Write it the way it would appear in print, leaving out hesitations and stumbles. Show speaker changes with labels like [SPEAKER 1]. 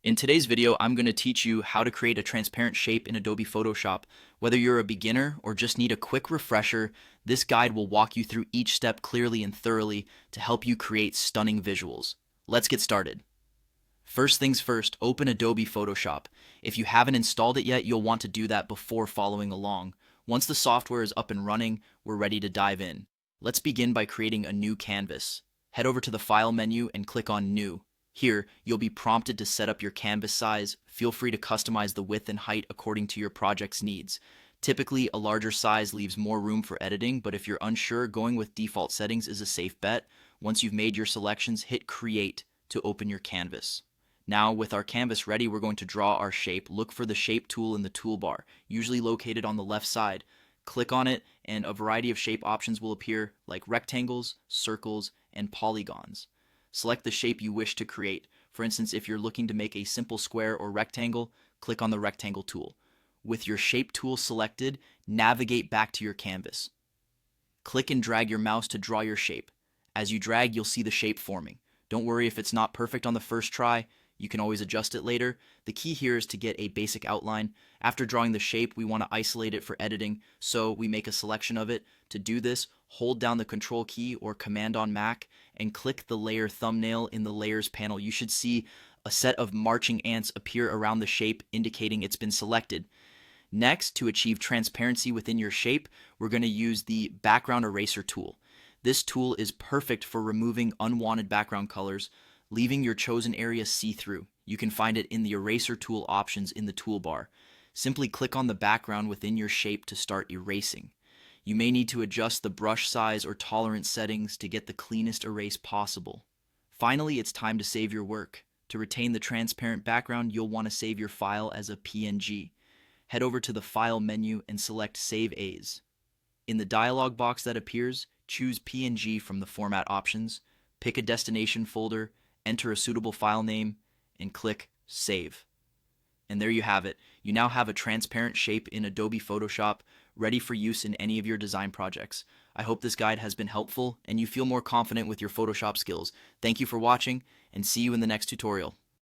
[SPEAKER 1] In today's video, I'm going to teach you how to create a transparent shape in Adobe Photoshop. Whether you're a beginner or just need a quick refresher, this guide will walk you through each step clearly and thoroughly to help you create stunning visuals. Let's get started. First things first, open Adobe Photoshop. If you haven't installed it yet, you'll want to do that before following along. Once the software is up and running, we're ready to dive in. Let's begin by creating a new canvas. Head over to the File menu and click on New. Here, you'll be prompted to set up your canvas size. Feel free to customize the width and height according to your project's needs. Typically, a larger size leaves more room for editing, but if you're unsure, going with default settings is a safe bet. Once you've made your selections, hit Create to open your canvas. Now, with our canvas ready, we're going to draw our shape. Look for the Shape tool in the toolbar, usually located on the left side. Click on it, and a variety of shape options will appear, like rectangles, circles, and polygons. Select the shape you wish to create. For instance, if you're looking to make a simple square or rectangle, click on the Rectangle tool. With your Shape tool selected, navigate back to your canvas. Click and drag your mouse to draw your shape. As you drag, you'll see the shape forming. Don't worry if it's not perfect on the first try. You can always adjust it later. The key here is to get a basic outline. After drawing the shape, we want to isolate it for editing, so we make a selection of it. To do this, hold down the Control key or Command on Mac and click the layer thumbnail in the Layers panel. You should see a set of marching ants appear around the shape, indicating it's been selected. Next, to achieve transparency within your shape, we're going to use the Background Eraser tool. This tool is perfect for removing unwanted background colors, leaving your chosen area see-through. You can find it in the Eraser tool options in the toolbar. Simply click on the background within your shape to start erasing. You may need to adjust the brush size or tolerance settings to get the cleanest erase possible. Finally, it's time to save your work. To retain the transparent background, you'll want to save your file as a PNG. Head over to the File menu and select Save As. In the dialog box that appears, choose PNG from the format options, pick a destination folder, enter a suitable file name, and click Save. And there you have it. You now have a transparent shape in Adobe Photoshop, ready for use in any of your design projects. I hope this guide has been helpful and you feel more confident with your Photoshop skills. Thank you for watching, and see you in the next tutorial.